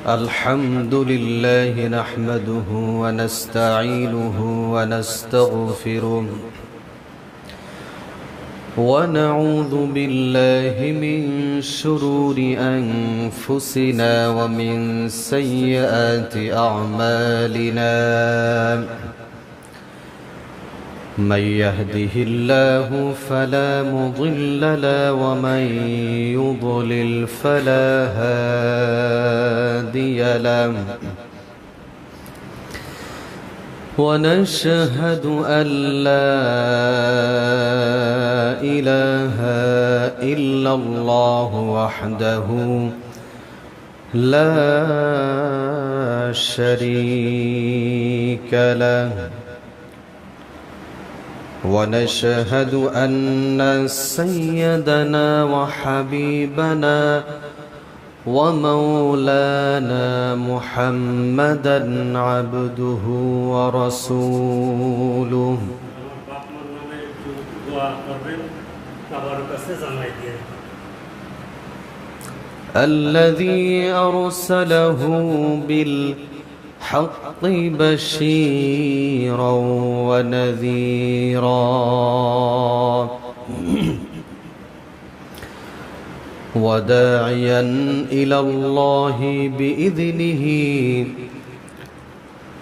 الحمد لله نحمده ونستعينه ونستغفره ونعوذ بالله من شرور أنفسنا ومن سيئات أعمالنا من يهده الله فلا مضل له ومن يضلل فلا هادي له ونشهد أن لا إله إلا الله وحده لا شريك له ونشهد أن سيدنا وحبيبنا ومولانا محمدا عبده ورسوله الذي أرسله بالحق بشيرا ونذيرا وداعيا إلى الله بإذنه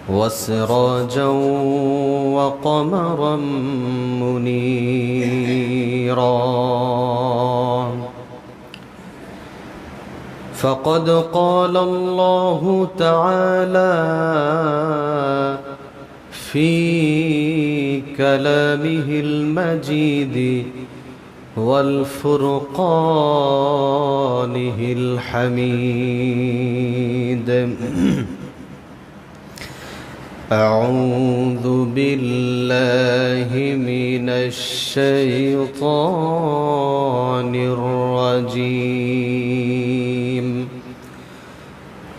وسراجا وقمرا منيرا فقد قال الله تعالى في كلامه المجيد والفرقانه الحميد أعوذ بالله من الشيطان الرجيم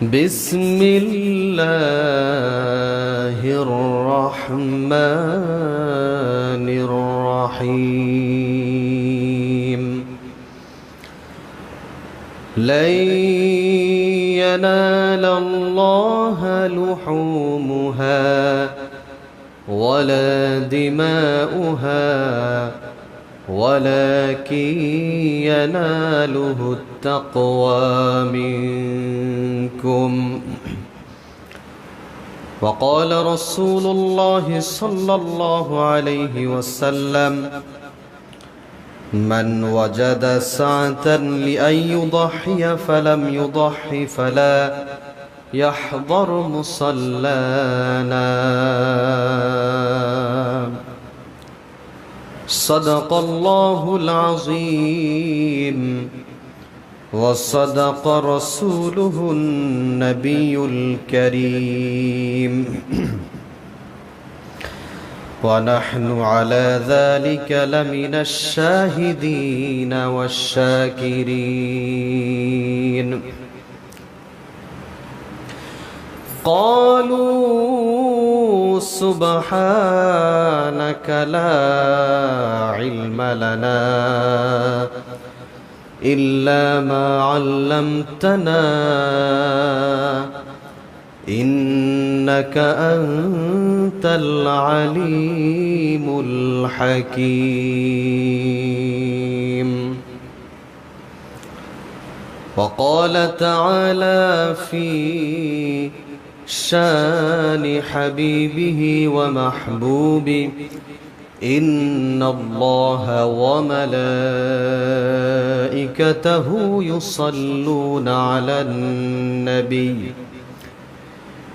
بسم الله الرحمن الرحيم لن ينال الله لحومها ولا دماؤها ولكن يناله التقوى منكم وقال رسول الله صلى الله عليه وسلم من وجد سعة لأن يضحي فلم يضحي فلا يحضر مصلانا صدق الله العظيم وصدق رسوله النبي الكريم ونحن على ذلك لمن الشاهدين والشاكرين قالوا سبحانك لا علم لنا إلا ما علمتنا إنك أنت العليم الحكيم وقال تعالى في شان حبيبه ومحبوبه إن الله وملائكته يصلون على النبي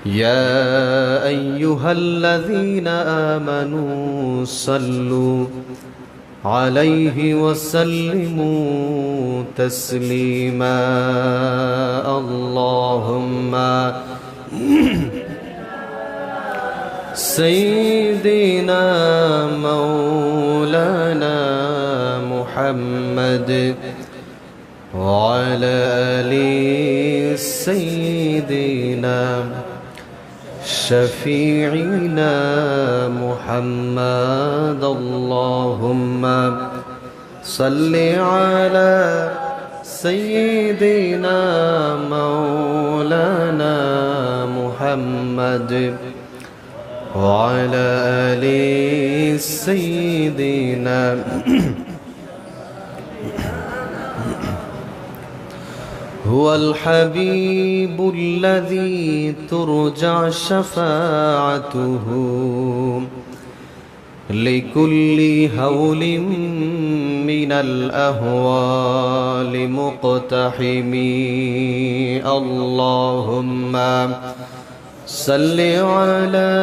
يا أيها الذين آمنوا صلوا عليه وسلموا تسليما اللهم سيدنا مولانا محمد وعلى آل سيدنا شفيعنا محمد اللهم صل على سيدنا مولانا محمد وعلى آل سيدنا هو الحبيب الذي ترجى شفاعته لكل هول من الأهوال مقتحم اللهم صل على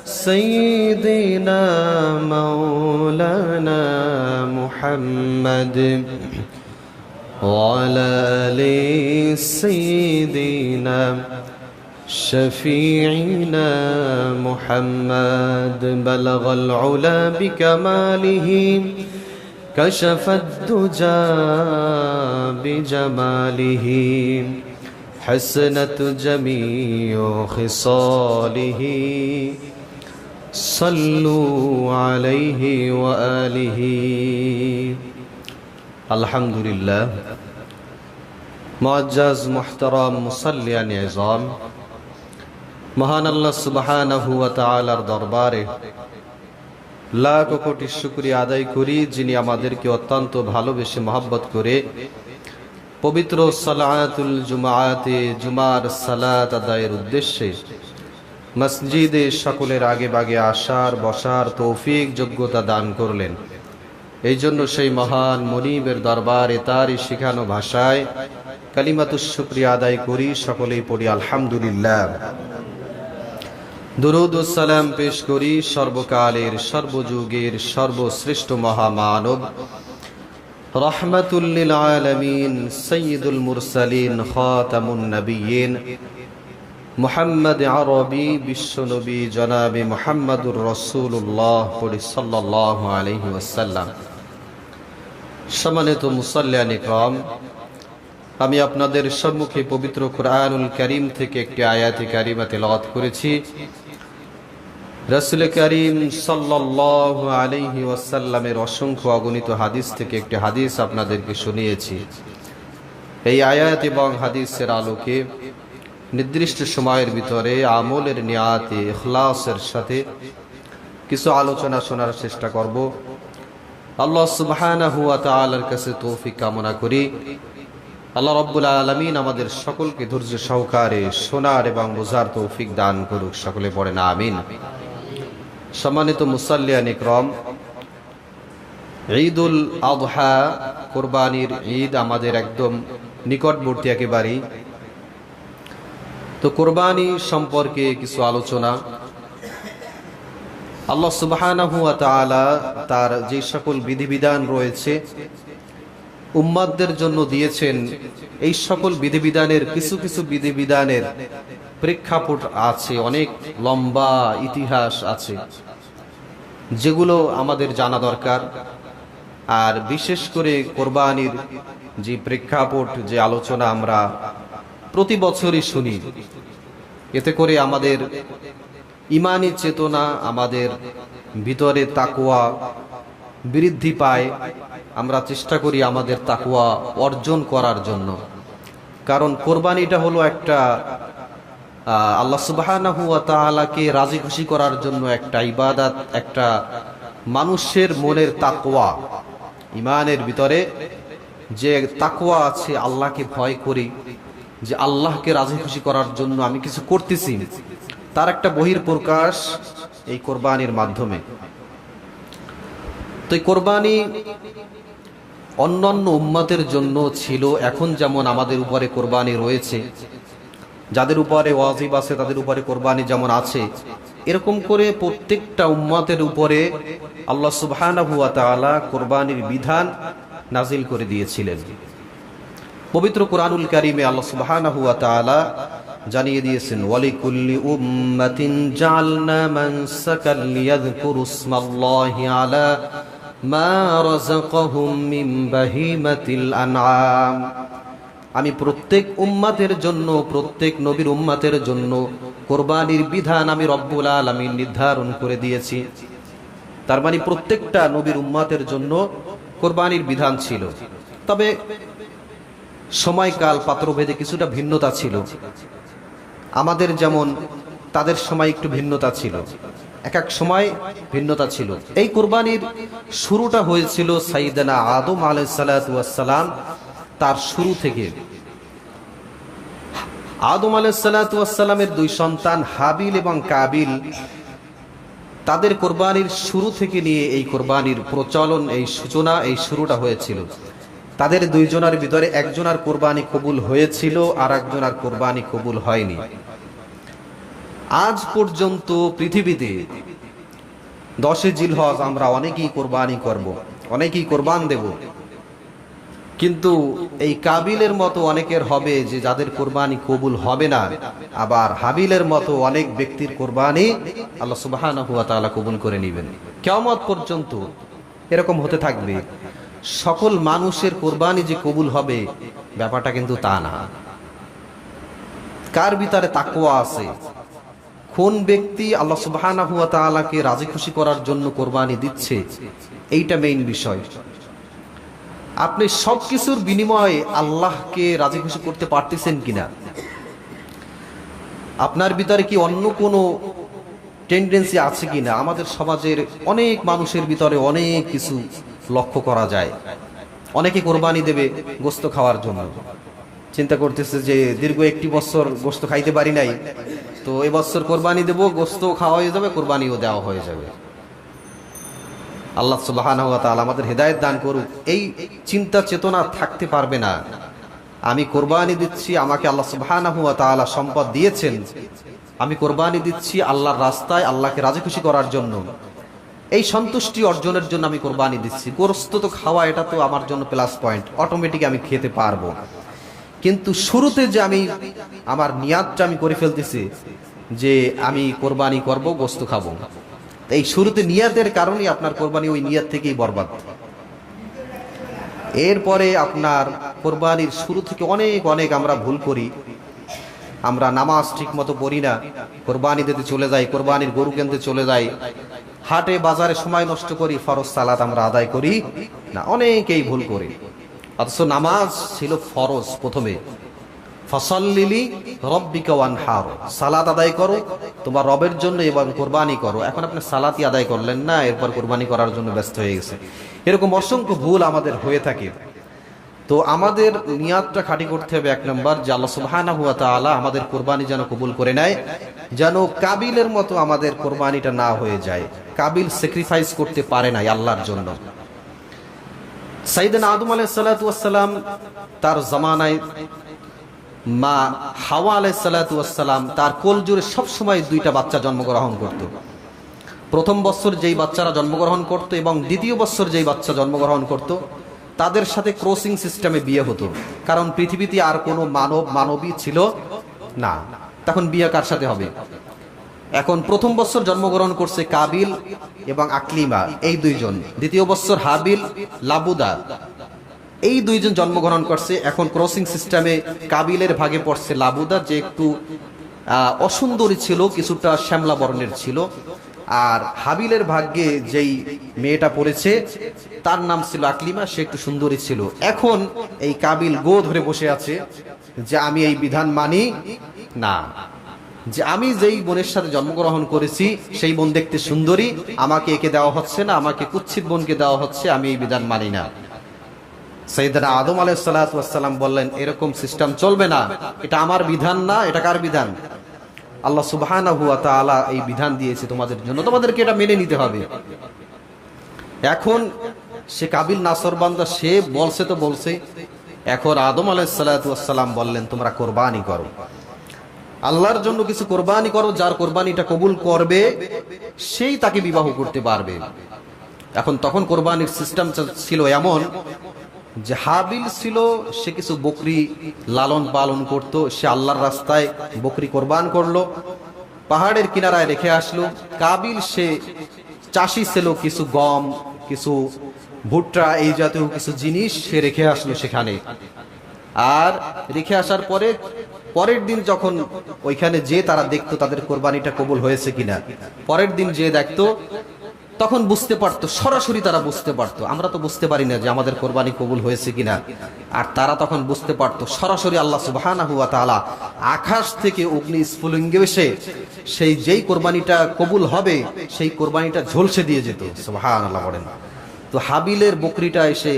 سيدنا مولانا محمد وعلى آل سيدنا شفيعنا محمد بلغ العلا بكماله كشف الدجى بجماله حسنت جميع خصاله صلوا عليه وآله الحمد لله মুআজ্জাজ মুহতারাম মুসাল্লিয়ান ism মহান আল্লাহ সুবহানাহু ওয়া তাআলার দরবারে লাখ কোটি শুকরিয়া আদায় করি যিনি আমাদেরকে অত্যন্ত ভালোবেসে মহব্বত করে পবিত্র সালাতুল জুমাতে জুমার সালাত আদায়ের উদ্দেশ্যে মসজিদে সকলের আগে বাগে আসার বসার তৌফিক যোগ্যতা দান করলেন। এই জন্য সেই মহান মুনিবের দরবারে তারই শিখানো ভাষায় কালিমাতুশ শুকরিয়া আদায় করি, সকলেই পড়ি আলহামদুলিল্লাহ। দুরূদ ও সালাম পেশ করি সর্বকালের সর্বযুগের সর্বশ্রেষ্ঠ মহামানব রাহমাতুল লিল আলামিন সাইয়্যিদুল মুরসালিন খাতামুন নবিয়্যিন মুহাম্মদ আরবি বিশ্বনবী জনাবে মুহাম্মদুর রাসূলুল্লাহ সাল্লাল্লাহু আলাইহি ওয়াসাল্লাম। সম্মানিত মুসাল্লিয়ান ইকরাম, আমি আপনাদের সম্মুখে পবিত্র কুরআনুল কারীম থেকে একটি আয়াতে কারিমা তেলাওয়াত করেছি। রাসূল কারীম সাল্লাল্লাহু আলাইহি ওয়াসাল্লামের অসংখ্য অগণিত হাদিস থেকে একটি হাদিস আপনাদেরকে শুনিয়েছি। এই আয়াত এবং হাদিসের আলোকে নির্দিষ্ট সময়ের ভিতরে আমলের নিয়াতে ইখলাসের সাথে কিছু আলোচনা শোনার চেষ্টা করব। আল্লাহ সুবহানাহু ওয়া তাআলার কাছে তৌফিক কামনা করি। আল্লাহ রাব্বুল আলামিন আমাদের সকলকে ধৈর্য সহকারে শোনার এবং বোঝার তৌফিক দান করুক, সকলে পড়েন আমিন। সম্মানিত মুসাল্লিয়ান ইকরাম, ঈদুল আযহা কুরবানির ঈদ আমাদের একদম নিকটবর্তী একেবারেই। তো কুরবানি সম্পর্কে কিছু আলোচনা। আল্লাহ সুবহানাহু ওয়া তাআলা তার যে সকল বিধিবিধান রয়েছে উম্মাতদের জন্য দিয়েছেন, এই সকল বিধিবিধানের কিছু কিছু বিধিবিধানের প্রেক্ষাপট আছে, অনেক লম্বা ইতিহাস আছে যেগুলো আমাদের জানা দরকার। আর বিশেষ করে কোরবানির যে প্রেক্ষাপট, যে আলোচনা আমরা প্রতি বছরই শুনি, এতে করে আমাদের ঈমানি চেতনা, আমাদের ভিতরে তাকওয়া বৃদ্ধি পায়। আমরা চেষ্টা করি আমাদের তাকওয়া অর্জন করার জন্য, কারণ কোরবানিটা হলো একটা আল্লাহ সুবহানাহু ওয়া তাআলাকে রাজি খুশি করার জন্য একটা ইবাদত, একটা মানুষের মনের তাকওয়া, ঈমানের ভিতরে যে তাকওয়া আছে, আল্লাহকে ভয় করি, যে আল্লাহকে রাজি খুশি করার জন্য আমি কিছু করতেছি, তার একটা বহিঃপ্রকাশ এই কোরবানির মাধ্যমে। তো এই কোরবানি অন্যান্য উম্মতের জন্য ছিল, এখন যেমন আমাদের উপরে কোরবানি রয়েছে, যাদের উপরে ওয়াজিব আছে তাদের উপরে কোরবানি যেমন আছে, এরকম করে প্রত্যেকটা উম্মতের উপরে আল্লাহ সুবহানাহু ওয়া তাআলা কোরবানির বিধান নাজিল করে দিয়েছিলেন। পবিত্র কুরআনুল কারীমে আল্লাহ সুবহানাহু ওয়া তাআলা জানিয়ে দিয়েছেন, ওয়ালিকুল্লি উম্মাতিন জাআলনা মানসাকাল লিয়াযকুরুসমাল্লাহি আলা মা রাযাকাহুম মিন বাহিমাতিল আনআম। আমি প্রত্যেক উম্মতের জন্য, প্রত্যেক নবীর উম্মতের জন্য কোরবানির বিধান আমি রব্বুল আলামিন নির্ধারণ করে দিয়েছি। তার মানে প্রত্যেকটা নবীর উম্মতের জন্য কোরবানির বিধান ছিল, তবে সময়কাল পাত্রভেদে কিছুটা ভিন্নতা ছিল। আমাদের যেমন তাদের সময় একটু ভিন্নতা ছিল, এক এক সময় ভিন্নতা ছিল। এই কোরবানির শুরুটা হয়েছিল সাইয়েদনা আদম আলাইহিস সালাতু ওয়াস সালাম, তার শুরু থেকে। আদম আলাইহিস সালাতু ওয়াস সালামের দুই সন্তান হাবিল এবং কাবিল, তাদের কোরবানির শুরু থেকে নিয়ে এই কোরবানির প্রচলন, এই সূচনা, এই শুরুটা হয়েছিল। তাদের দুইজনের ভিতরে একজনের কোরবানি কবুল হয়েছিল, আর একজনের কোরবানি কবুল হয়নি। আজ পর্যন্ত পৃথিবীতে 10 জিলহজ আমরা অনেকেই কোরবানি করব, অনেকেই কোরবান দেব, কিন্তু এই কাবিলের মতো অনেকের হবে যে যাদের কোরবানি কবুল হবে না, আবার হাবিলের মতো অনেক ব্যক্তির কোরবানি আল্লাহ সুবহানাহু ওয়া তাআলা কবুল করে নেবেন। কিয়ামত পর্যন্ত এরকম হতে থাকবে। সকল মানুষের কোরবানি যে কবুল হবে ব্যাপারটা কিন্তু তা না। কার ভিতরে তাকওয়া আছে, কোন ব্যক্তি আল্লাহ সুবহানাহু ওয়া তাআলাকে রাজি খুশি করার জন্য কোরবানি দিচ্ছে, এইটা মেইন বিষয়। আপনি সবকিছুর বিনিময়ে আল্লাহকে রাজি খুশি করতে পারতেছেন কিনা? আপনার ভিতরে কি অন্য কোনো টেন্ডেন্সি আছে কিনা? আমাদের সমাজের অনেক মানুষের ভিতরে অনেক কিছু লক্ষ্য করা যায়। অনেকে কোরবানি দেবে গোশত খাওয়ার জন্য, চিন্তা করতেছে যে দীর্ঘ 1 বছর গোশত খাইতে পারি নাই, তো এবছর কোরবানি দেব, গোশত খাওয়া হয়ে যাবে, কোরবানিও দেওয়া হয়ে যাবে। আল্লাহ সুবহানাহু ওয়া তাআলা আমাদের হেদায়েত দান করুক। এই চিন্তা চেতনা থাকতে পারবে না। আমি কোরবানি দিচ্ছি, আমাকে আল্লাহ সুবহানাহু ওয়া তাআলা সম্পদ দিয়েছেন, আমি কোরবানি দিচ্ছি আল্লাহর রাস্তায়, আল্লাহকে রাজি খুশি করার জন্য, এই সন্তুষ্টি অর্জনের জন্য আমি কোরবানি দিচ্ছি। গোশত তো খাওয়া, এটা তো আমার জন্য প্লাস পয়েন্ট, অটোমেটিক আমি খেতে পারবো। কিন্তু শুরুতে যে আমি আমার নিয়াতটা আমি করে ফেলতেছি যে আমি কোরবানি করব, গোশত খাবো, এই শুরুতে নিয়াতের কারণে আপনার কোরবানি ওই নিয়াত থেকেই বরবাদ। এরপরে আপনার কোরবানির শুরু থেকে অনেক অনেক আমরা ভুল করি। আমরা নামাজ ঠিক মতো পড়ি না, কোরবানি দিতে চলে যাই, কোরবানির গরু কিনতে চলে যাই, হাটে বাজারে সময় নষ্ট করি, ফরজ সালাত আমরা আদায় করি না, অনেকেই ভুল করি। অথচ নামাজ ছিল ফরজ প্রথমে, ফসল্লিলি রব্বিকা ওয়ানহার, সালাত আদায় করো তোমার রবের জন্য এবং কোরবানি করো। এখন আপনি সালাতই আদায় করলেন না, এরপর কোরবানি করার জন্য ব্যস্ত হয়ে গেছে। এরকম অসংখ্য ভুল আমাদের হয়ে থাকে। তো আমাদের নিয়াতটা খাঁটি করতে হবে। 1 নম্বর, যে আল্লাহ সুবহানাহু ওয়া তাআলা আমাদের কোরবানি যেন কবুল করে নেয়, যেন কাবিলের মতো আমাদের কোরবানিটা না হয়ে যায়। কাবিল স্যাক্রিফাইস করতে পারে নাই আল্লাহর জন্য। সাইয়েদনা আদম আলাইহিস সালাতু ওয়াস সালাম, তার জামানায় মা হাওয়া আলাইহিস সালাতু ওয়াস সালাম, তার কোল জুড়ে সবসময় 2টা বাচ্চা জন্মগ্রহণ করত। প্রথম বছর যেই বাচ্চারা জন্মগ্রহণ করত এবং দ্বিতীয় বছর যেই বাচ্চা জন্মগ্রহণ করত, তাদের সাথে ক্রসিং সিস্টেমে বিয়ে হতো। কারণ পৃথিবীতে আর কোনো মানবী ছিল না, তখন বিয়ে কার সাথে হবে? এখন প্রথম বছর জন্মগ্রহণ করছে কাবিল এবং আকলিমা, এই 2 জন। দ্বিতীয় বছর হাবিল, লাবুদা, এই 2 জন জন্মগ্রহণ করছে। এখন ক্রসিং সিস্টেমে কাবিলের ভাগে পড়ছে লাবুদা, যে একটু অসুন্দরী ছিল, কিছুটা শ্যামলা বর্ণের ছিল। আর হাবিলের ভাগ্যে যেই মেয়েটা পড়েছে তার নাম ছিল আকলিমা, সে একটু সুন্দরী ছিল। এখন এই কাবিল গো ধরে বসে আছে যে আমি এই বিধান মানি না, যে আমি যেই বোনের সাথে জন্মগ্রহণ করেছি সেই বোন দেখতে সুন্দরী, আমাকে একে দেওয়া হচ্ছে না, আমাকে কুচ্ছিত বোনকে দেওয়া হচ্ছে, আমি এই বিধান মানি না। সাইয়েদনা আদম আলাইহিস সালাতু ওয়াস সালাম বললেন, এরকম সিস্টেম চলবে না, এটা আমার বিধান না, এটা কার বিধান? আল্লাহ সুবহানাহু ওয়া তাআলা এই বিধান দিয়েছে তোমাদের জন্য, তোমাদেরকে এটা মেনে নিতে হবে। এখন সে কাবিল নাসরবান্দা, সে বলছে তো বলছে। এখন আদম আলাইহিস সালাতু ওয়াস সালাম বললেন, তোমরা কোরবানি করো, আল্লাহর জন্য কিছু কোরবানি করো, যার কোরবানিটা কবুল করবে সেই তাকে বিবাহ করতে পারবে। এখন তখন কোরবানির সিস্টেম ছিল এমন যে হাবিল ছিল, সে কিছু বকরি লালন পালন করত, সে আল্লাহর রাস্তায় বকরি কোরবান করলো, পাহাড়ের কিনারায় রেখে আসলো। কাবিল সে চাষি ছিল, কিছু গম, কিছু ভুট্টা, এই জাতীয় কিছু জিনিস সে রেখে আসলো সেখানে। আর রেখে আসার পরে পরের দিন যখন ওইখানে যে তারা দেখতো তাদের কোরবানিটা কবুল হয়েছে কিনা, পরের দিন যে দেখতো তখন বুঝতে পারতো, সরাসরি তারা বুঝতে পারতো। আমরা তো বুঝতে পারি না যে আমাদের কোরবানি কবুল হয়েছে কিনা, আর তারা তখন বুঝতে পারতো সরাসরি আল্লাহ সুবহানাহু ওয়া তাআলা আকাশ থেকে অগ্নি স্ফুলিঙ্গে এসে সেই যেই কোরবানিটা কবুল হবে সেই কোরবানিটা ঝলসে দিয়ে যেত। সুবহানাল্লাহ বলেন। তো হাবিলের বকরিটা এসে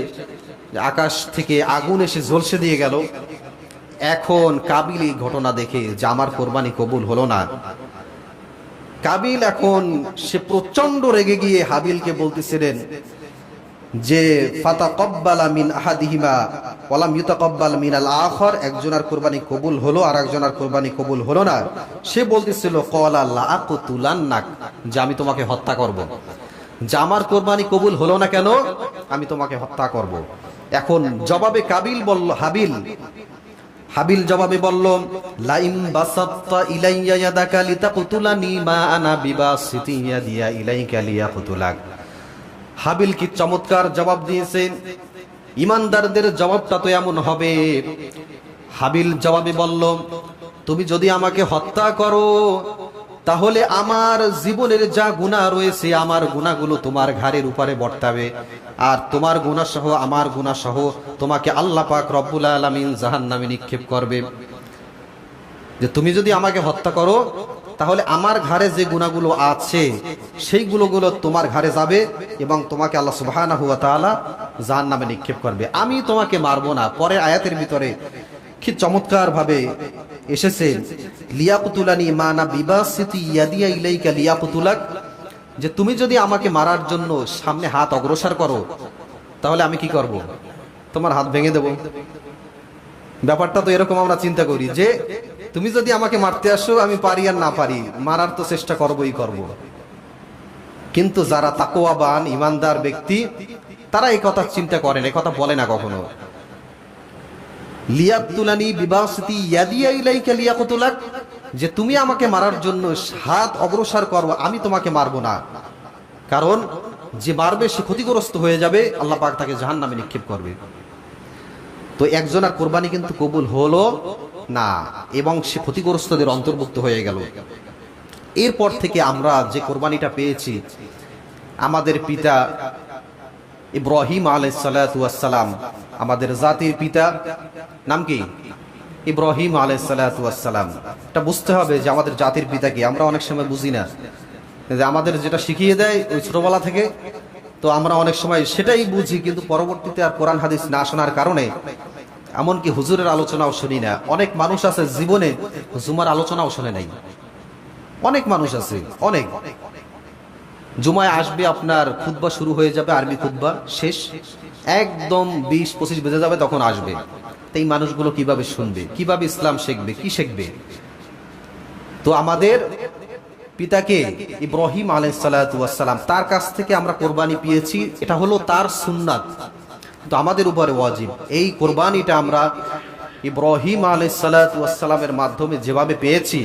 আকাশ থেকে আগুন এসে ঝলসে দিয়ে গেল। এখন কাবিল এই ঘটনা দেখে যে আমার কোরবানি কবুল হলো না, কাবিল এখন সে প্রচন্ড রেগে গিয়ে হাবিলকে বলতেছিলেন যে ফাতাকাব্বালা মিন আহাদিহিমা ওয়া লাম ইউতাকাব্বাল মিনাল আখর, একজনের কুরবানি কবুল হলো আর একজনের কুরবানি কবুল হলো না। সে বলতেছিল ক্বালা লা আকুতুলান্নাক, যে আমি তোমাকে হত্যা করব, যে আমার কুরবানি কবুল হলো না কেন, আমি তোমাকে হত্যা করব। এখন জবাবে কাবিল বলল, হাবিল জবাবে বলল লাইম বাসাত্তা ইলাইয়া ইয়াদাকা লিতাকতুলানি মা আনা বিবাসিতি ইয়াদিয়া ইলাইকা লিয়াকতুলাক। হাবিল কি চমৎকার জবাব দিয়েছে! ইমানদারদের জবাবটা তো এমন হবে। হাবিল জবাবে বলল, তুমি যদি আমাকে হত্যা করো তাহলে আমার জীবনের যা গুনাহ রয়েছে আমার গুনাহগুলো তোমার ঘাড়ের উপরে বর্তাবে, আর তোমার গুনাহ সহ আমার গুনাহ সহ তোমাকে আল্লাহ পাক রব্বুল আলামিন জাহান্নামে নিক্ষেপ করবে। যে তুমি যদি আমাকে হত্যা করো তাহলে আমার ঘাড়ে যে গুনাহগুলো আছে সেইগুলো তোমার ঘাড়ে যাবে এবং তোমাকে আল্লাহ সুবহানাহু ওয়া তাআলা জাহান্নামে নিক্ষেপ করবে। আমি তোমাকে মারবো না। পরের আয়াতের ভিতরে কি চমৎকার ভাবে এসেছে, লিয়াকতুলানি মানা বিবাসিতি ইয়াদিয়া ইলাইকা লিয়াকতুলাক, যে তুমি যদি আমাকে মারার জন্য সামনে হাত অগ্রসর করো তাহলে আমি কি করব? তোমার হাত ভেঙে দেব। ব্যাপারটা তো এরকম আমরা চিন্তা করি যে তুমি যদি আমাকে মারতে আসো, আমি পারি আর না পারি, মারার তো চেষ্টা করবই করব। কিন্তু যারা তাকওয়াবান ইমানদার ব্যক্তি তারা এই কথা চিন্তা করেন, এই কথা বলে না কখনো। লিয়াকতুলানি বিবাসিতি ইয়াদিয়া ইলাইকা লিয়াকতুলাক, যে তুমি আমাকে মারার জন্য হাত অগ্রসর করো, আমি তোমাকে মারবো না। কারণ যে মারবে সে ক্ষতিগ্রস্ত হয়ে যাবে, আল্লাহ পাক তাকে জাহান্নামে নিক্ষেপ করবে। তো একজনের কোরবানি কিন্তু কবুল হলো না এবং সে ক্ষতিগ্রস্তদের অন্তর্ভুক্ত হয়ে গেল। এরপর থেকে আমরা যে কোরবানিটা পেয়েছি, আমাদের পিতা ইব্রাহিম আলাইহিস সালাতু ওয়াস সালাম, আমাদের জাতির পিতা নাম কি? ইব্রাহিম আলাইহিস সালাতু ওয়াস সালাম। এটা বুঝতে হবে যে আমাদের জাতির পিতা কি। আমরা অনেক সময় বুঝি না, যে আমাদের যেটা শিখিয়ে দেয় ওই ছোটবেলা থেকে, তো আমরা অনেক সময় সেটাই বুঝি, কিন্তু পরবর্তীতে আর কোরআন হাদিস না শোনার কারণে এমনকি হুজুরের আলোচনাও শুনি না। অনেক মানুষ আছে জীবনে জুমার আলোচনাও শোনে নাই, অনেক মানুষ আছে। অনেক জুমায় আসবে, আপনার খুতবা শুরু হয়ে যাবে, আরবি খুতবা শেষ একদম 20-25 বেজে যাবে, তখন আসবে। এই মানুষগুলো কিভাবে শুনবে, কিভাবে ইসলাম শিখবে, কি শিখবে? তো আমাদের পিতাকে ইব্রাহিম আলাইহিস সালাতু ওয়াস সালাম, তার কাছ থেকে আমরা কোরবানি পেয়েছি, এটা হলো তার সুন্নাত, তো আমাদের উপরে ওয়াজিব। এই কোরবানিটা আমরা ইব্রাহিম আলাইহিস সালাতু ওয়াস সালামের মাধ্যমে যেভাবে পেয়েছি,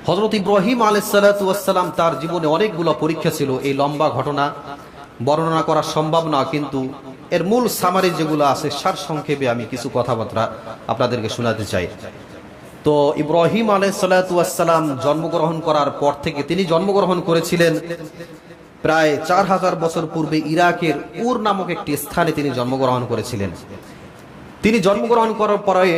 হযরত ইব্রাহিম আলাইহিস সালাতু ওয়াস সালাম তার জীবনে অনেকগুলো পরীক্ষা ছিল। এই লম্বা ঘটনা বর্ণনা করা সম্ভব না, কিন্তু এর মূল সামারি যেগুলো আছে সার সংক্ষেপে আমি কিছু কথাবার্তা আপনাদেরকে শোনাতে চাই। তো ইব্রাহিম আলাইহিস সালাতু ওয়াস সালাম জন্মগ্রহণ করার পর থেকে, তিনি জন্মগ্রহণ করেছিলেন প্রায় 4000 বছর পূর্বে ইরাকের উর নামক একটি স্থানে তিনি জন্মগ্রহণ করেছিলেন। তিনি জন্মগ্রহণ করার পরে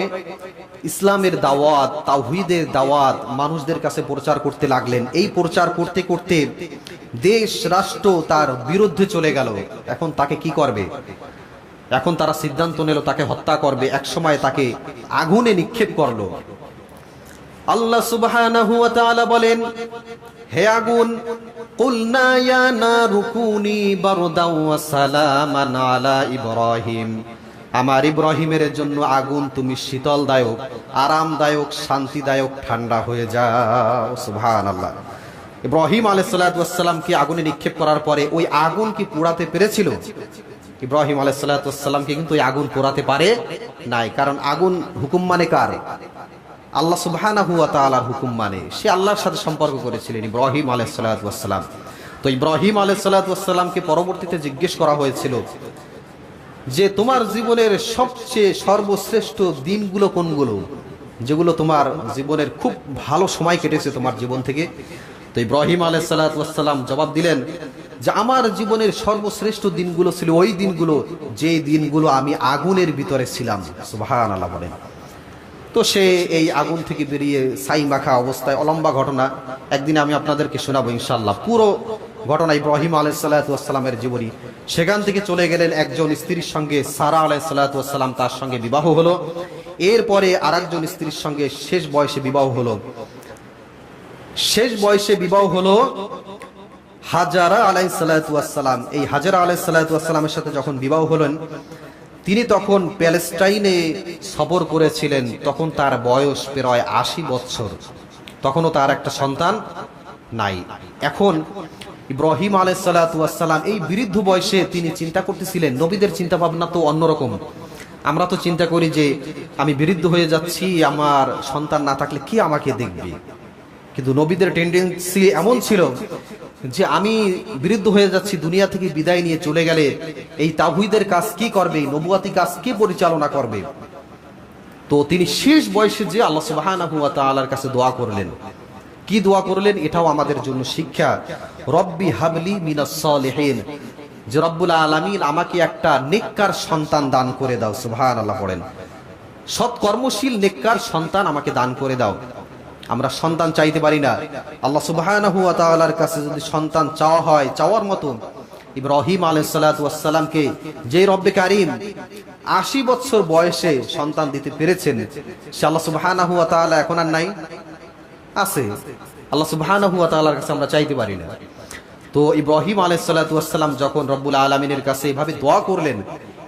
ইসলামের দাওয়াত, তাওহীদের দাওয়াত মানুষদের কাছে প্রচার করতে লাগলেন। এই প্রচার করতে করতে দেশ রাষ্ট্র তার বিরুদ্ধে চলে গেল। এখন তাকে কি করবে? এখন তারা সিদ্ধান্ত নিল তাকে হত্যা করবে। এক সময় তাকে আগুনে নিক্ষেপ করলো। আল্লাহ সুবহানাহু ওয়া তাআলা বলেন, হে আগুন, কুলনা ইয়া নারু কুনি বারদাও ওয়া সালামান আলা ইব্রাহিম, আমার ইব্রাহিমের জন্য আগুন তুমি শীতলদায়ক, আরামদায়ক, শান্তিদায়ক, ঠান্ডা হয়ে যাও। সুবহানাল্লাহ। ইব্রাহিম আলাইহিস সালাতু ওয়াস সালাম কি আগুনে নিক্ষেপ করার পরে ওই আগুন কি পোড়াতে পেরেছিল? ইব্রাহিম আলাইহিস সালাতু ওয়াস সালামকে কিন্তু ওই আগুন পোড়াতে পারে নাই। কারণ আগুন হুকুম মানে কার? আল্লাহ সুবহানাহু ওয়া তাআলার হুকুম মানে। সে আল্লাহর সাথে সম্পর্ক করেছিলেন ইব্রাহিম আলাইহিস সালাতু ওয়াস সালাম। তো ইব্রাহিম আলাইহিস সালাতু ওয়াস সালামকে পরবর্তীতে জিজ্ঞেস করা হয়েছিল যে তোমার জীবনের সবচেয়ে সর্বশ্রেষ্ঠ দিনগুলো কোনগুলো, যেগুলো তোমার জীবনের খুব ভালো সময় কেটেছে তোমার জীবন থেকে? তো ইব্রাহিম আলাইহিস সালাতু ওয়াস সালাম জবাব দিলেন যে আমার জীবনের সর্বশ্রেষ্ঠ দিনগুলো ছিল ওই দিনগুলো যে দিনগুলো আমি আগুনের ভিতরে ছিলাম। সুবহানাল্লাহ বলেন। তো সে এই আগুন থেকে বেরিয়ে ছাই মাখা অবস্থায়, অলম্বা ঘটনা, একদিন আমি আপনাদেরকে শোনাবো ইনশাআল্লাহ পুরো ঘটনা ইব্রাহিম আলাইহিস সালাতু ওয়াস সালামের জীবনী। সেখান থেকে চলে গেলেন একজন স্ত্রীর সঙ্গে, সারা আলাইহিস সালাতু ওয়াস সালাম, তার সঙ্গে বিবাহ হলো। এরপরে আরেকজন স্ত্রীর সঙ্গে শেষ বয়সে বিবাহ হলো। শেষ বয়সে বিবাহ হলো হাজারা আলাইহিস সালাতু ওয়াস সালাম। এই হাজারা আলাইহিস সালাতু ওয়াস সালামের সাথে যখন বিবাহ হলেন, তিনি তখন প্যালেস্টাইনে সফর করেছিলেন। তখন তার বয়স প্রায় ৮০ বছর। তখনও তার একটা সন্তান নাই। এখন ইব্রাহিম আলাইহিস সালাতু ওয়াস সালাম এই বৃদ্ধ বয়সে তিনি চিন্তা করতেছিলেন, নবীদের চিন্তা ভাবনা তো অন্যরকম। আমরা তো চিন্তা করি যে আমি বৃদ্ধ হয়ে যাচ্ছি, আমার সন্তান না থাকলে কি আমাকে দেখবে। কিন্তু নবীদের টেন্ডেন্সি এমন ছিল যে আমি বৃদ্ধ হয়ে যাচ্ছি, দুনিয়া থেকে বিদায় নিয়ে চলে গেলে এই তাওহীদের কাজ কি করবে, নবুয়াতি কাজ কে পরিচালনা করবে। তো তিনি শেষ বয়সে যে আল্লাহ সুবহানাহু ওয়া তাআলার কাছে দোয়া করলেন। কি দোয়া করলেন এটাও আমাদের জন্য শিক্ষা। রব্বি হাবলি মিনাস সালিহিন, যে রব্বুল আলামিন আমাকে একটা নেককার সন্তান দান করে দাও। সুবহানাল্লাহ পড়েন। সৎকর্মশীল নেককার সন্তান আমাকে দান করে দাও। আমরা সন্তান চাইতে পারি না, আল্লাহ সুবহানাহু ওয়া তাআলার কাছে যদি সন্তান চাওয়া হয়, চাওয়ার মতো ইব্রাহিম আলাইহিস সালাতু ওয়াস সালামকে যে রব্বে কারীম ৮০ বছর বয়সে সন্তান দিতে পেরেছেন, সে আল্লাহ সুবহানাহু ওয়া তাআলা এখন আর নাই, আছে। আল্লাহ সুবহানাহু ওয়া তাআলার কাছে আমরা চাইতে পারি না। তো ইব্রাহিম আলাইহিস সালাতু ওয়াস সালাম যখন রব্বুল আলামিনের কাছে এভাবে দোয়া করলেন,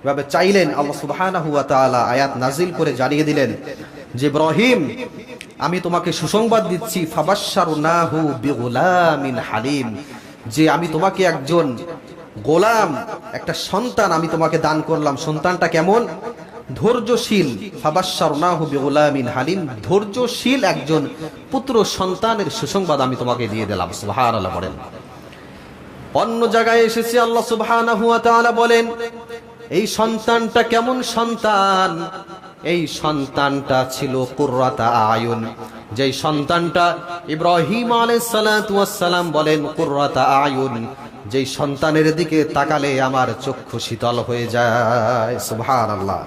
এভাবে চাইলেন, আল্লাহ সুবহানাহু ওয়া তাআলা আয়াত নাজিল করে জানিয়ে দিলেন যে ইব্রাহিম, আমি তোমাকে সুসংবাদ দিচ্ছি, ফাবাশশারনাহু বিগুলামিন হালিম, যে আমি তোমাকে একজন গোলাম, একটা সন্তান আমি তোমাকে দান করলাম। সন্তানটা কেমন? ধৈর্যশীল। ফাবাশশারনাহু বিগুলামিন হালিম, ধৈর্যশীল একজন পুত্র সন্তানের সুসংবাদ আমি তোমাকে দিয়ে দিলাম। সুবহানাল্লাহ বলেন। অন্য জায়গায় এসেছে আল্লাহ সুবহানাহু ওয়া তাআলা বলেন, এই সন্তানটা কেমন সন্তান? এই সন্তানটা ছিল কুররাতা আয়ুন। যেই সন্তানটা ইব্রাহিম আলাইহিস সালাতু ওয়াস সালাম বলেন কুররাতা আয়ুন, যেই সন্তানের দিকে তাকালে আমার চক্ষু শীতল হয়ে যায়। সুবহানাল্লাহ।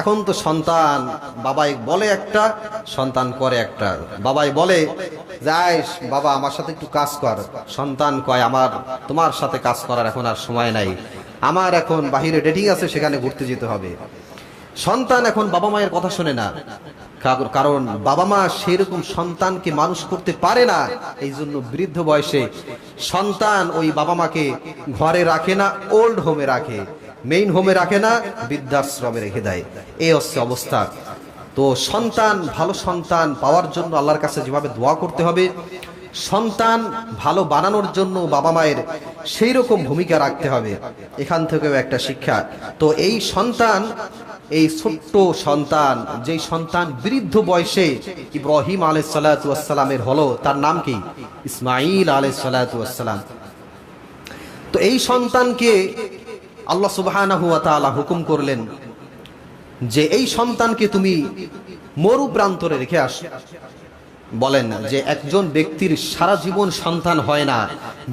এখন তো সন্তান, বাবাই বলে একটা, সন্তান করে একটা। বাবাই বলে যাইস বাবা আমার সাথে একটু কাজ কর, সন্তান কয় আমার তোমার সাথে কাজ করার এখন আর সময় নাই, আমার এখন বাহিরে ডেটিং আছে, সেখানে ঘুরতে যেতে হবে। সন্তান এখন বাবা মায়ের কথা শোনে না, কারণ বাবা মা সেরকম সন্তানকে মানুষ করতে পারে না। এই জন্য বৃদ্ধ বয়সে সন্তান ওই বাবা মাকে ঘরে রাখে না, ওল্ড হোমে রাখে, মেইন হোমে রাখে না, বৃদ্ধাশ্রমে রেখে দেয়। এই হচ্ছে অবস্থা। তো সন্তান, ভালো সন্তান পাওয়ার জন্য আল্লাহর কাছে যেভাবে দোয়া করতে হবে, সন্তান ভালো বানানোর জন্য বাবা মায়ের সেই রকম ভূমিকা রাখতে হবে। এখান থেকেও একটা শিক্ষা। তো এই সন্তান, এই ছোট্ট সন্তান, যেই সন্তান বৃদ্ধ বয়সে ইব্রাহিম আলাইহিস সালাতু ওয়াস সালামের হলো, তার নাম কি? ইসমাঈল আলাইহিস সালাতু ওয়াস সালাম। তো এই সন্তানকে আল্লাহ সুবহানাহু ওয়া তাআলা হুকুম করলেন যে এই সন্তানকে তুমি মরু প্রান্তরে রেখে আসো। বলেন যে একজন ব্যক্তির সারা জীবন সন্তান হয় না,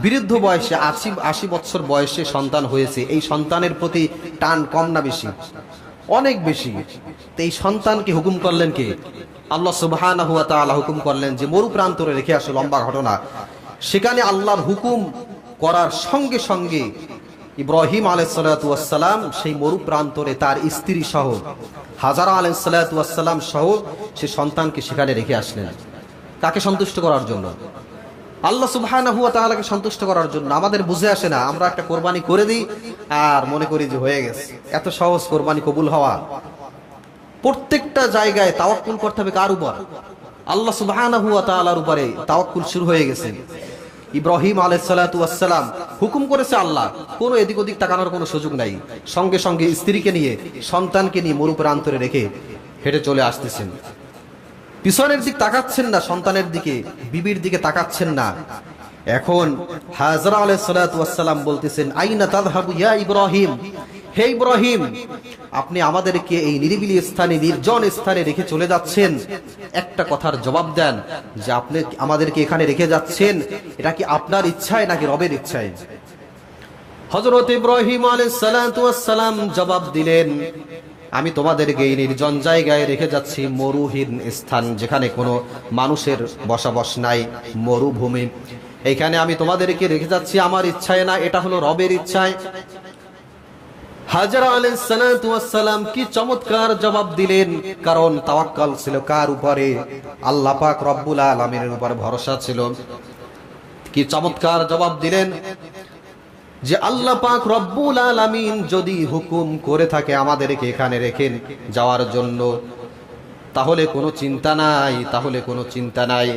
বৃদ্ধ বয়সে ৮০ বছর বয়সে সন্তান হয়েছে, এই সন্তানের প্রতি টান কম না বেশি? অনেক বেশি। তো এই সন্তানকে হুকুম করলেন কে? আল্লাহ সুবহানাহু ওয়া তাআলা হুকুম করলেন যে মরু প্রান্তরে রেখে আসো। লম্বা ঘটনা। সেখানে আল্লাহর হুকুম করার সঙ্গে সঙ্গে ইব্রাহিম আলাইহিস সালাতু ওয়াস সালাম সেই মরু প্রান্তরে তার স্ত্রী সহ, হাজারা আলাইহিস সালাতু ওয়াস সালাম সহ সে সন্তানকে সেখানে রেখে আসলেন। কাকে সন্তুষ্ট করার জন্য? আল্লাহ সুবহানাহু ওয়া তাআলাকে সন্তুষ্ট করার জন্য। আমাদের বুঝে আসে না, আমরা একটা কোরবানি করে দিই আর মনে করি যে হয়ে গেছে। এত সহজ কোরবানি কবুল হওয়া? প্রত্যেকটা জায়গায় তাওয়াক্কুল করতে হবে কার উপর? আল্লাহ সুবহানাহু ওয়া তাআলার উপরে তাওয়াক্কুল শুরু হয়ে গেছে। ইব্রাহিম আলাইহিস সালাতু ওয়াস সালাম হুকুম করেছে আল্লাহ, কোনো এদিক ওদিক তাকানোর কোনো সুযোগ নাই। সঙ্গে সঙ্গে স্ত্রীকে নিয়ে, সন্তানকে নিয়ে মরু প্রান্তরে রেখে হেঁটে চলে আসতেছেন। পিছনের দিক তাকাচ্ছেন না, সন্তানের দিকে, বিবির দিকে তাকাচ্ছেন না। এখন হাজরা আলাইহিস সালাতু ওয়াস সালাম বলতেছেন, আইনা তাযহাবু ইয়া ইব্রাহিম, হে ইব্রাহিম, আপনি আমাদেরকে এই নিরিবিলি স্থানে, নির্জন স্থানে রেখে চলে যাচ্ছেন, একটা কথার জবাব দেন যে আপনি আমাদেরকে এখানে রেখে যাচ্ছেন, এটা কি আপনার ইচ্ছায় নাকি রবের ইচ্ছায়? হযরত ইব্রাহিম আলাইহিস সালাতু ওয়াস সালাম জবাব দিলেন, আমি তোমাদেরকে এই নির্জন জায়গায় রেখে যাচ্ছি, মরুহীন স্থান, যেখানে কোনো মানুষের বসবাস নাই, মরুভূমি। এইখানে আমি তোমাদেরকে রেখে যাচ্ছি আমার ইচ্ছায় না, এটা হলো রবের ইচ্ছায়। হাজরা আলাইহিস সালাতু ওয়াস সালাম কি চমৎকার জবাব দিলেন, কারণ তাওয়াক্কুল ছিল কার উপরে? আল্লাহ পাক রব্বুল আলামিনের উপর ভরসা ছিল। কি চমৎকার জবাব দিলেন যে আল্লাহ পাক রব্বুল আলামিন যদি হুকুম করে থাকে আমাদেরকে এখানে রেখে যাওয়ার জন্য, তাহলে কোনো চিন্তা নাই, তাহলে কোনো চিন্তা নাই।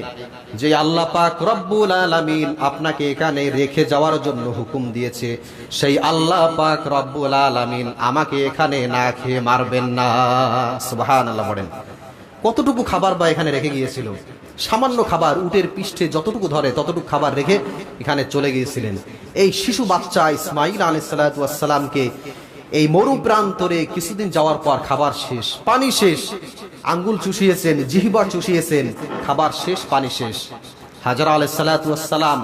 যে আল্লাহ পাক রব্বুল আলামিন আপনাকে এখানে রেখে যাওয়ার জন্য হুকুম দিয়েছে, সেই আল্লাহ পাক রব্বুল আলামিন আমাকে এখানে না খেয়ে মারবেন না। সুবহানাল্লাহ বলেন। কতটুকু খাবার বা এখানে রেখে গিয়েছিল? সামান্য খাবার, উটের পৃষ্ঠে যতটুকু ধরে ততটুকু খাবার রেখে এখানে চলে গিয়েছিলেন। এই শিশু বাচ্চা ইসমাঈল আলাইহিস সালাতু ওয়াস সালামকে এই মরু প্রান্তরে কিছুদিন যাওয়ার পর খাবার শেষ, পানি শেষ, আঙ্গুল চুষিয়েছেন, জিহ্বা চুষিয়েছেন, খাবার শেষ, পানি শেষ। হাজরা আলাইহিস সালাতু ওয়াস সালাম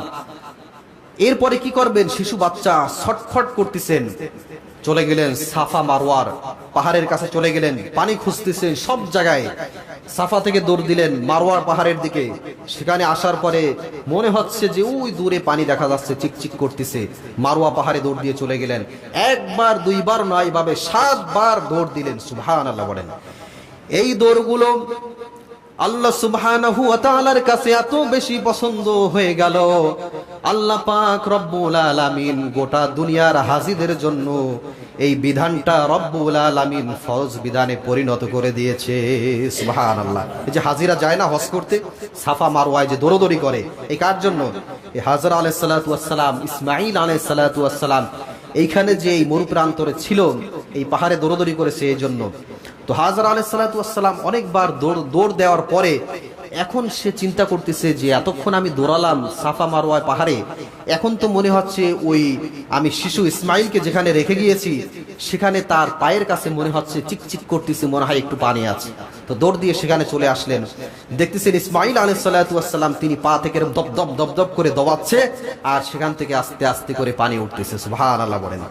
এরপরে কি করবেন? শিশু বাচ্চা ছটফট করতেছেন, চলে গেলেন সাফা মারওয়ার পাহাড়ের কাছে, চলে গেলেন, পানি খুঁজতেছেন সব জায়গায়। সাফা থেকে দৌড় দিলেন মারওয়ার পাহাড়ের দিকে। সেখানে আসার পরে মনে হচ্ছে যে ওই দূরে পানি দেখা যাচ্ছে, চিকচিক করতেছে। মারওয়া পাহাড়ে দৌড় দিয়ে চলে গেলেন। একবার দুইবার নয়, ভাবে 7 বার দৌড় দিলেন। সুবহানাল্লাহ বলেন। এই দৌড়গুলো আল্লাহ সুবহানাহু ওয়া তাআলার কাছে এত বেশি পছন্দ হয়ে গেল, আল্লাহ পাক রব্বুল আলামিন গোটা দুনিয়ার হাজীদের জন্য এই বিধানটা রব্বুল আলামিন ফরজ বিধানে পরিণত করে দিয়েছে। সুবহানাল্লাহ। এই যে হাজীরা যায় না হজ করতে, সাফা মারওয়ায় যে দৌড়দৌড়ি করে, এই কার জন্য? এই হাজরা আলাইহিস সালাতু ওয়াস সালাম, ইসমাঈল আলাইহিস সালাতু ওয়াস সালাম এইখানে যে এই মরু প্রান্তরে ছিল, এই পাহাড়ে দৌড়দৌড়ি করেছে এই জন্য। তো হাজরা আলাইহিস সালাতু ওয়াস সালাম অনেকবার দৌড় দেওয়ার পরে এখন সে চিন্তা করতেছে যে এতক্ষণ আমি দৌড়ালাম সাফা মারওয়া পাহাড়ে, এখন তো মনে হচ্ছে ওই আমি শিশু ইসমাইলকে যেখানে রেখে গিয়েছি সেখানে তার পায়ের কাছে মনে হচ্ছে চিকচিক করতেছে, মনে হয় একটু পানি আছে। তো দৌড় দিয়ে সেখানে চলে আসলেন, দেখতেছেন ইসমাইল আলাইহিস সালাতু ওয়াস সালাম তিনি পা থেকে দপদপ দপদপ করে দবাচ্ছে, আর সেখান থেকে আস্তে আস্তে করে পানি উঠতেছে। সুবহানাল্লাহ বলেন।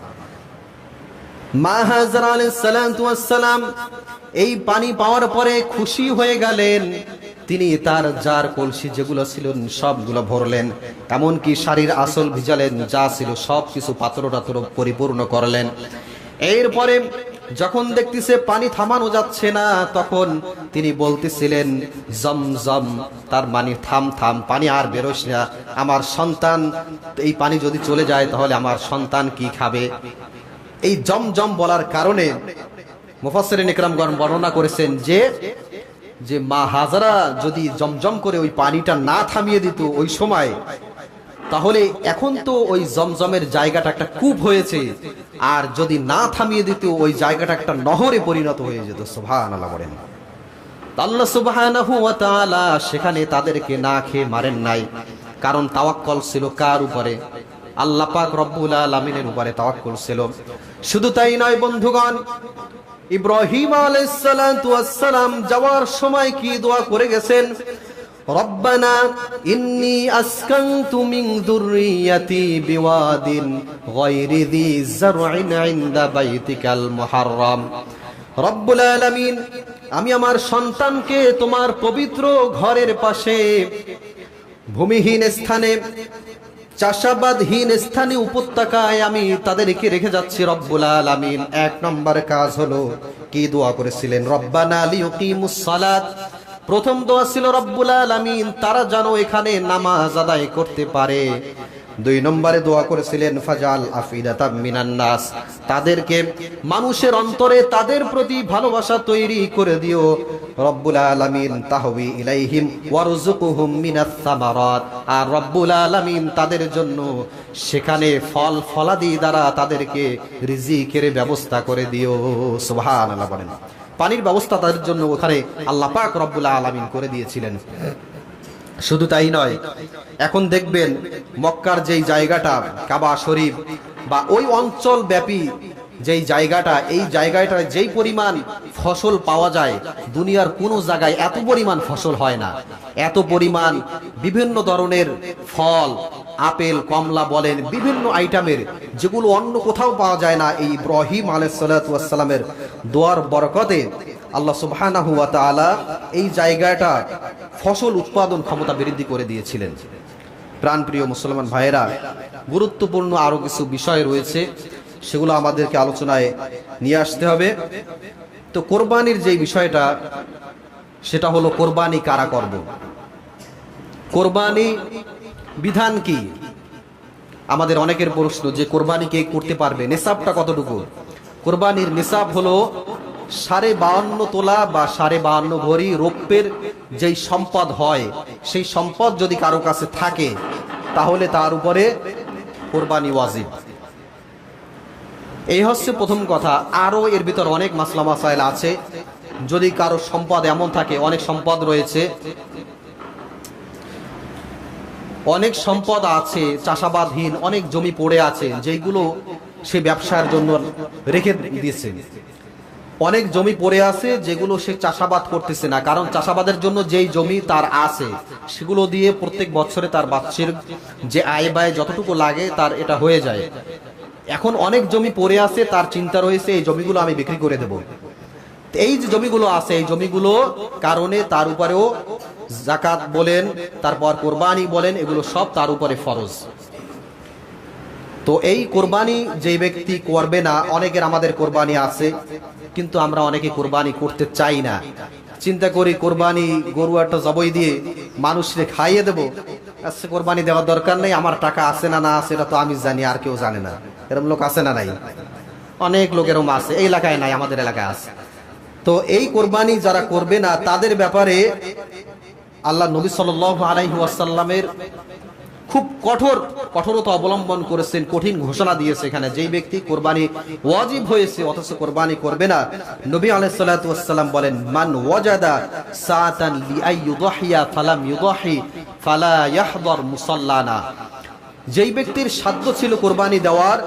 মা হাজরা আলাইহিস সালাতু ওয়াস সালাম এই পানি পাওয়ার পরে খুশি হয়ে গেলেন। তিনি তার জার কলসি যেগুলো ছিল সবগুলো ভরলেন, এমনকি শাড়ির আসল ভিজালেন, যা ছিল সবকিছু পাত্র টাত্র পরিপূর্ণ করলেন। এরপরে যখন দেখতেছে পানি থামানো যাচ্ছে না, তখন তিনি বলতেছিলেন জমজম, তার মানে থাম থাম, পানি আর বেরোস না, আমার সন্তান, এই পানি যদি চলে যায় তাহলে আমার সন্তান কি খাবে? এই জমজম বলার কারণে মুফাসসিরিন ইকরামগণ বর্ণনা করেছেন যে মা হাজরা যদি জমজম করে ওই পানিটা না থামিয়ে দিত ওই সময়, তাহলে এখন তো ওই জমজমের জায়গাটা একটা কূপ হয়েছে, আর যদি না থামিয়ে দিত ওই জায়গাটা একটা নহরে পরিণত হয়ে যেত। সুবহানাল্লাহ বলেন। আল্লাহ সুবহানাহু ওয়া তাআলা সেখানে তাদেরকে না খেয়ে মারেন নাই, কারণ তাওয়াক্কুল ছিল কার উপরে? আল্লাহ পাক রব্বুল আলামিনের উপরে তাওয়াক্কুল ছিল। শুধু তাই নয় বন্ধুগণ, ইব্রাহিম আলাইহিস সালাতু ওয়াস সালাম যাওয়ার সময় কি দোয়া করে গেছেন? রব্বানা ইন্নী আসকানতু মিন যুররিয়াতি বিওয়াদিন গায়রি যি যারইন ইনদা বাইতিকাল মুহাররম। রব্বুল আলামিন, আমি আমার সন্তানকে তোমার পবিত্র ঘরের পাশে ভূমিহীন স্থানে, চাষাবাদহীন স্থানে, উপত্যকায় আমি তাদেরকে রেখে যাচ্ছি। রব্বুল আলামিন 1 নম্বর কাজ হলো কি দোয়া করেছিলেন? রব্বানা লিয়ুকিমুস সালাত। প্রথম দোয়া ছিল রব্বুল আলামিন তারা যেন এখানে নামাজ আদায় করতে পারে। 2 নম্বরে দোয়া করেছিলেন ফাজাল আফিদাতাম মিনান নাস, তাদেরকে মানুষের অন্তরে তাদের প্রতি ভালোবাসা তৈরি করে দিও। রব্বুল আলামিন তাহবি ইলাইহিম ওয়ারযুকহুম মিনাস সামারাত, আর রব্বুল আলামিন তাদের জন্য সেখানে ফল ফলাদি দ্বারা তাদেরকে রিজিকের ব্যবস্থা করে দিও। সুবহানাল্লাহ বলেন। পানির ব্যবস্থা তাদের জন্য ওখানে আল্লাহ পাক রব্বুল আলামিন করে দিয়েছিলেন। শুধু তাই নয়, এখন দেখবেন মক্কার যেই জায়গাটা কাবা শরীফ বা ওই অঞ্চল ব্যাপী যেই জায়গাটা, এই জায়গাটায় যেই পরিমাণ ফসল পাওয়া যায় দুনিয়ার কোনো জায়গায় এত পরিমাণ ফসল হয় না। এত পরিমাণ বিভিন্ন ধরনের ফল, আপেল কমলা বলেন, বিভিন্ন আইটেমের যেগুলো অন্য কোথাও পাওয়া যায় না, এই ইব্রাহিম আলাইহিস সালাতু ওয়াস সালামের দোয়ার বরকতে আল্লাহ সুবহানাহু ওয়া তাআলা এই জায়গাটা ফসল উৎপাদন ক্ষমতা বৃদ্ধি করে দিয়েছিলেন। প্রাণপ্রিয় মুসলমান ভাইয়েরা, গুরুত্বপূর্ণ আরো কিছু বিষয় রয়েছে, সেগুলো আমাদেরকে আলোচনায় নিয়ে আসতে হবে। তো কোরবানির যে বিষয়টা, সেটা হলো কোরবানি কারা করব, কোরবানি বিধান কি। আমাদের অনেকের প্রশ্ন যে কোরবানি কে করতে পারবে, নিসাবটা কতটুকু। কোরবানির নিসাব হলো 52.5 তোলা বা 52.5 ভরি রৌপ্যের যেই সম্পদ হয়, সেই সম্পদ যদি কারো কাছে থাকে তাহলে তার উপরে কোরবানি ওয়াজিব। এই হচ্ছে প্রথম কথা। আরো এর ভিতর অনেক মাসলা মাসাইল আছে। যদি কারো সম্পদ এমন থাকে, অনেক সম্পদ রয়েছে, অনেক সম্পদ আছে চাষাবাদহীন, অনেক জমি পড়ে আছে যেগুলো সে ব্যবসার জন্য রেখে দিয়েছে, অনেক জমি পড়ে আছে যেগুলো সে চাষাবাদ করতেছে না, কারণ চাষাবাদের জন্য যেই জমি তার আছে সেগুলো দিয়ে প্রত্যেক বছরে তার বাৎসরিক যে আয় ব্যয় যতটুকু লাগে তার এটা হয়ে যায়। এখন অনেক জমি পড়ে আছে, তার চিন্তা রয়েছে এই জমিগুলো আমি বিক্রি করে দেব। এই যে জমিগুলো আছে, এই জমিগুলো কারণে তার উপরেও যাকাত বলেন, তারপর কোরবানি বলেন, এগুলো সব তার উপরে ফরজ। তো এই কোরবানি যে ব্যক্তি করবে না, অনেকের আমাদের কোরবানি আছে কিন্তু আমরা অনেকে কোরবানি করতে চাই না। চিন্তা করি কোরবানি গরু একটা জবাই দিয়ে মানুষকে খাইয়ে দেবো, আচ্ছা কোরবানি দেওয়ার দরকার নেই, আমার টাকা আছে না না আছে এটা তো আমি জানি, আর কেউ জানে না। এরকম লোক আছে না নাই? অনেক লোক এরকম আছে, এই এলাকায় নাই, আমাদের এলাকায় আছে। তো এই কোরবানি যারা করবে না তাদের ব্যাপারে আল্লাহ নবী সাল্লাল্লাহু আলাইহি ওয়াসাল্লামের খুব কঠোরতা অবলম্বন করেছেন, কঠিন ঘোষণা দিয়েছে এখানে। যেই ব্যক্তি কোরবানি ওয়াজিব হয়েছে অথচ কোরবানি করবে না, নবী আলাইহিস সালাতু ওয়াসসালাম বলেন, মান ওয়াজাদা সাআতান লিআইয়ুদহিয়া ফালাম ইউদহি ফালা ইয়াহদর মুসাল্লানা। যেই ব্যক্তির সাধ্য ছিল কোরবানি দেওয়ার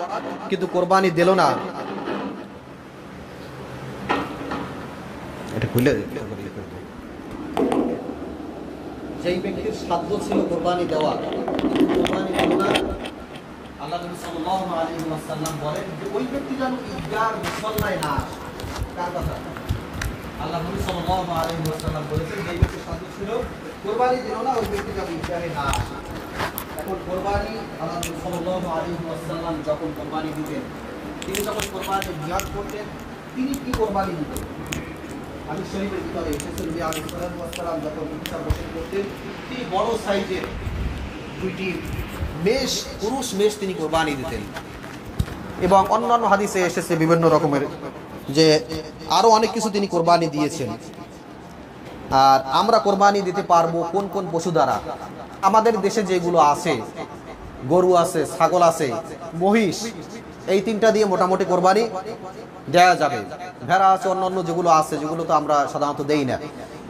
কিন্তু কোরবানি দিল না, এটা খুলে, যেই ব্যক্তির সাধ্য ছিল কোরবানি দেওয়া কিন্তু কোরবানি দিল না, আল্লাহ নবী সাল্লাল্লাহু আলাইহি ওয়াসাল্লাম বলেন যে ওই ব্যক্তি যেন ঈদগাহর মুসল্লায় না আসে। কার কথা? আল্লাহ নবী সাল্লাল্লাহু আলাইহি ওয়াসাল্লাম বলেছেন যেই ব্যক্তির সাধ্য ছিল কোরবানি দিল না, ওই ব্যক্তি যেন ঈদগাহে না আসে। এখন কোরবানি আল্লাহ নবী সাল্লাল্লাহু আলাইহি ওয়াসাল্লাম যখন কোরবানি দিতেন, তিনি যখন কোরবানি নিয়াত করতেন, তিনি কি কোরবানি দিতেন? আমি শরীফের ভিতরে এসেছে নবী আলাইহিস সালাতু ওয়াস সালাম যখন ইফতার বসে করতেন, তিনি বড় সাইজের 2টি মেষ, পুরুষ মেষ তিনি কোরবানি দিতেন। এবং অন্যান্য হাদিসে এসেছে বিভিন্ন রকমের যে আরো অনেক কিছু তিনি কোরবানি দিয়েছেন। আর আমরা কোরবানি দিতে পারবো কোন কোন পশু দ্বারা? আমাদের দেশে যেগুলো আছে, গরু আছে, ছাগল আছে, মহিষ, এই 3টা দিয়ে মোটামুটি কোরবানি দেওয়া যাবে। ভেড়া আছে, অন্যান্য যেগুলো আছে যেগুলো তো আমরা সাধারণত দেই না।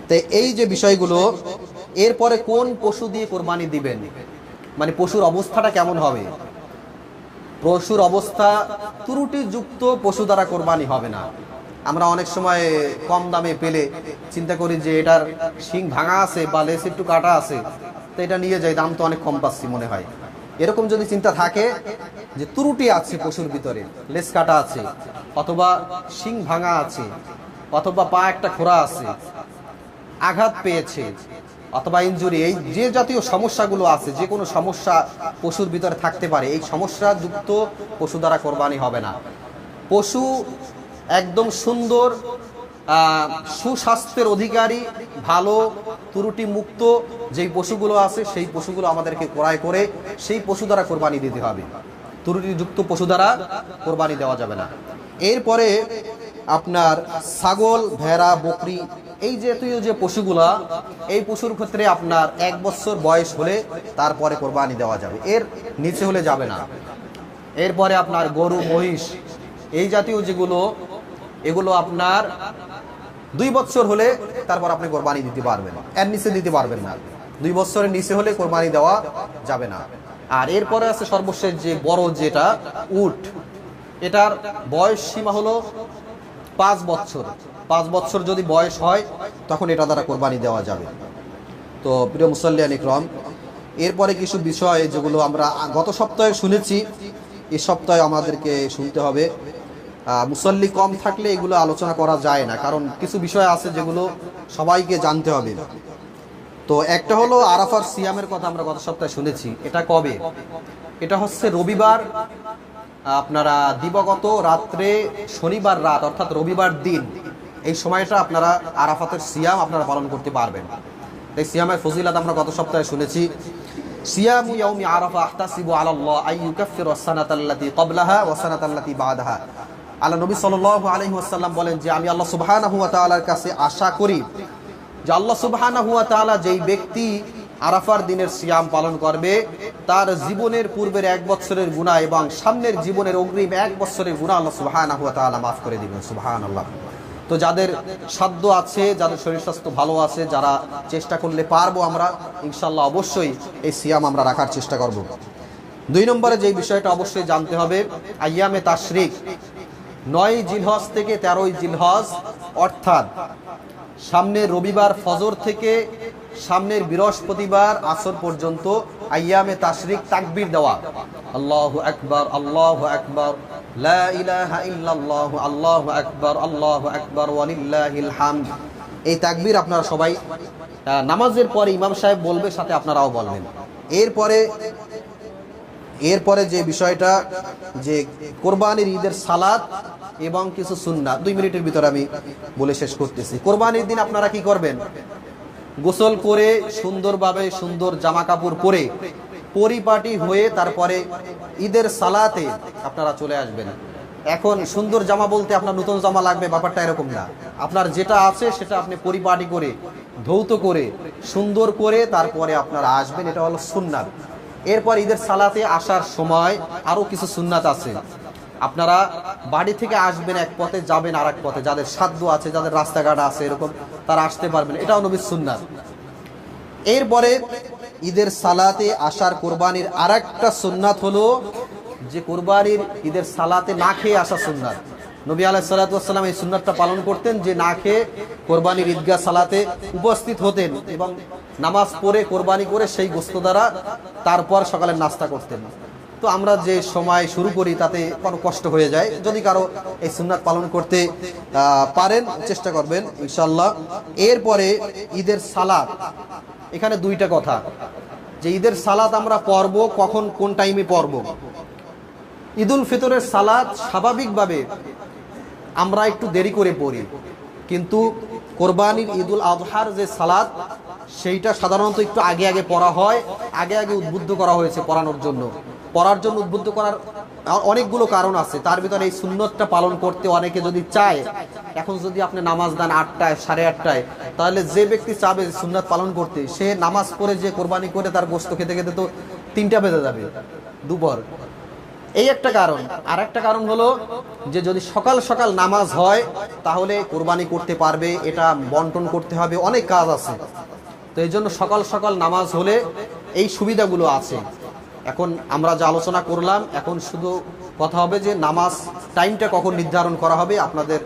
তো এই যে বিষয়গুলো, এরপরে কোন পশু দিয়ে কোরবানি দিবেন, মানে পশুর অবস্থাটা কেমন হবে? পশুর অবস্থা ত্রুটিযুক্ত পশু দ্বারা কোরবানি হবে না। আমরা অনেক সময় কম দামে পেলে চিন্তা করি যে এটার শিং ভাঙা আছে বা লেজ একটু কাটা আছে, তো এটা নিয়ে যাই, দাম তো অনেক কম পাচ্ছি মনে হয়। এরকম যদি চিন্তা থাকে যে ত্রুটি আছে পশুর ভিতরে, লেজ কাটা আছে অথবা শিং ভাঙা আছে অথবা পা একটা খোঁড়া আছে, আঘাত পেয়েছে অথবা ইনজুরি, এই যে জাতীয় সমস্যাগুলো আছে, যে কোনো সমস্যা পশুর ভিতরে থাকতে পারে, এই সমস্যাযুক্ত পশু দ্বারা কোরবানি হবে না। পশু একদম সুন্দর, সুস্বাস্থ্যের অধিকারী, ভালো ত্রুটি মুক্ত যেই পশুগুলো আছে সেই পশুগুলো আমাদেরকে ক্রয় করে সেই পশু দ্বারা কোরবানি দিতে হবে। ত্রুটিযুক্ত পশু দ্বারা কোরবানি দেওয়া যাবে না। এরপরে আপনার ছাগল, ভেড়া, বকরি, এই জাতীয় যে পশুগুলা, এই পশুর ক্ষেত্রে আপনার 1 বছর বয়স হলে তারপরে কোরবানি দেওয়া যাবে, এর নিচে হলে যাবে না। এরপরে আপনার গরু, মহিষ, এই জাতীয় যেগুলো, এগুলো আপনার 2 বছর হলে তারপর আপনি কোরবানি দিতে পারবেন, এর নিচে দিতে পারবেন না। 2 বছরের নিচে হলে কোরবানি দেওয়া যাবে না। আর এরপরে আছে সর্বশেষ যে বড় যেটা উট, এটার বয়স সীমা হলো 5 বছর। 5 বছর যদি বয়স হয় তখন এটা দ্বারা কোরবানি দেওয়া যাবে। তো প্রিয় মুসল্লিয়ান ইকরাম, এরপরে কিছু বিষয় যেগুলো আমরা গত সপ্তাহে শুনেছি, এই সপ্তাহে আমাদেরকে শুনতে হবে। মুসল্লি কম থাকলে এগুলো আলোচনা করা যায় না, কারণ কিছু বিষয় আছে যেগুলো সবাইকে জানতে হবে। তো একটা হলো আরাফার সিয়ামের কথা আমরা গত সপ্তাহে শুনেছি। এটা কবে? এটা হচ্ছে রবিবার, আপনারা দিবাগত রাত্রে শনিবার রাত অর্থাৎ রবিবার দিন, এই সময়টা আপনারা আরাফাতের সিয়াম আপনারা পালন করতে পারবেন। এই সিয়ামের ফজিলত আমরা গত সপ্তাহে শুনেছি। সিয়ামু ইয়াউমি আরাফা আহতাসিবু আলাল্লাহ আন ইউকাফফিরা সানাতাল্লাতী ক্বাবলাহা ওয়া সানাতাল্লাতী বা'দাহা। আল্লাহ নবী সাল্লাল্লাহু আলাইহি ওয়াসাল্লাম বলেন যে আমি আল্লাহ সুবহানাহু ওয়া তাআলার কাছে আশা করি যে আল্লাহ সুবহানাহু ওয়া তাআলা যেই ব্যক্তি আরাফার দিনের সিয়াম পালন করবে তার জীবনের পূর্বের 1 বছরের গুনাহ এবং সামনের জীবনের অগ্রিম 1 বছরের গুনাহ আল্লাহ সুবহানাহু ওয়া তাআলা মাফ করে দিবেন। সুবহানাল্লাহ। তো যাদের সাধ্য আছে, যাদের শরীর স্বাস্থ্য ভালো আছে, যারা চেষ্টা করলে পারবো আমরা ইনশাআল্লাহ অবশ্যই এই সিয়াম আমরা রাখার চেষ্টা করব। 2 নম্বরে যেই বিষয়টা অবশ্যই জানতে হবে, আইয়ামে তাশরিক 9 জিলহজ থেকে 13 জিলহজ অর্থাৎ সামনের রবিবার ফজর থেকে সামনের বৃহস্পতিবার আসর পর্যন্ত আইয়ামে তাশরিক তাকবীর দেওয়া, আল্লাহু আকবার আল্লাহু আকবার লা ইলাহা ইল্লাল্লাহ আল্লাহু আকবার ওয়ালিল্লাহিল হামদ, এই তাকবীর আপনারা সবাই নামাজের পরে ইমাম সাহেব বলবে, সাথে আপনারাও বলবেন। এরপরে যে বিষয়টা যে কোরবানির ঈদের সালাত এবং কিছু সুন্নাত 2 মিনিটের ভিতরে আমি বলে শেষ করতেছি। কোরবানির দিন আপনারা কি করবেন? গোসল করে সুন্দরভাবে সুন্দর জামা কাপড় পরে পরিপাটি হয়ে তারপরে ঈদের সালাতে আপনারা চলে আসবেন। এখন সুন্দর জামা বলতে আপনার নতুন জামা লাগবে ব্যাপারটা এরকম না। আপনার যেটা আছে সেটা আপনি পরিপাটি করে ধৌত করে সুন্দর করে তারপরে আপনারা আসবেন, এটা হলো সুন্নাত। এরপর ঈদের সালাতে আসার সময় আরো কিছু সুন্নাত আছে। আপনারা বাড়ি থেকে আসবেন এক পথে, যাবেন আর এক পথে। যাদের সাধ্য আছে, যাদের রাস্তাঘাট আছে এরকম, তারা আসতে পারবেন, এটাও নবীর সুন্নাত। এরপরে ঈদের সালাতে আসার কোরবানির আরেকটা সুন্নাত হলো যে কোরবানির ঈদের সালাতে না খেয়ে আসা সুন্নাত। নবী আলাইহিস সালাতু ওয়াস সালাম এই সুন্নাতটা পালন করতেন যে না খেয়ে কোরবানির ঈদগাহ সালাতে উপস্থিত হতেন এবং নামাজ পড়ে কোরবানি করে সেই গোশত দ্বারা তারপর সকালের নাস্তা করতেন। তো আমরা যে সময় শুরু করি তাতে কোনো কষ্ট হয়ে যায়, যদি কারো এই সুন্নাত পালন করতে পারেন চেষ্টা করবেন ইনশাআল্লাহ। এরপরে ঈদের সালাত, এখানে 2টা কথা যে ঈদের সালাত আমরা পড়ব কখন, কোন টাইমে পড়ব। ঈদুল ফিতরের সালাত স্বাভাবিকভাবে আমরা একটু দেরি করে পড়ি, কিন্তু কোরবানির ঈদুল আজহার যে সালাত সেইটা সাধারণত একটু আগে আগে পড়া হয়। আগে আগে উদ্বুদ্ধ করা হয়েছে পড়ানোর জন্য। পড়ার জন্য উদ্বুদ্ধ করার অনেকগুলো কারণ আছে, তার ভিতরে এই সুন্নতটা পালন করতে অনেকে যদি চায়, এখন যদি আপনি নামাজ দেন 8টায় 8:30টায়, তাহলে যে ব্যক্তি চাবে সুন্নত পালন করতে সে নামাজ পড়ে যে কোরবানি করে তার গোশত খেতে খেতে তো 3টা বেজে যাবে দুপুর। এই একটা কারণ। আর একটা কারণ হলো যে যদি সকাল সকাল নামাজ হয় তাহলে কোরবানি করতে পারবে, এটা বন্টন করতে হবে, অনেক কাজ আছে। তো এই জন্য সকাল সকাল নামাজ হলে এই সুবিধাগুলো আছে। এখন আমরা যা আলোচনা করলাম, এখন শুধু কথা হবে যে নামাজ টাইমটা কখন নির্ধারণ করা হবে, আপনাদের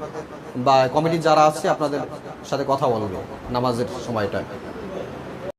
বা কমিটি যারা আছে আপনাদের সাথে কথা বলবে নামাজের সময়টা।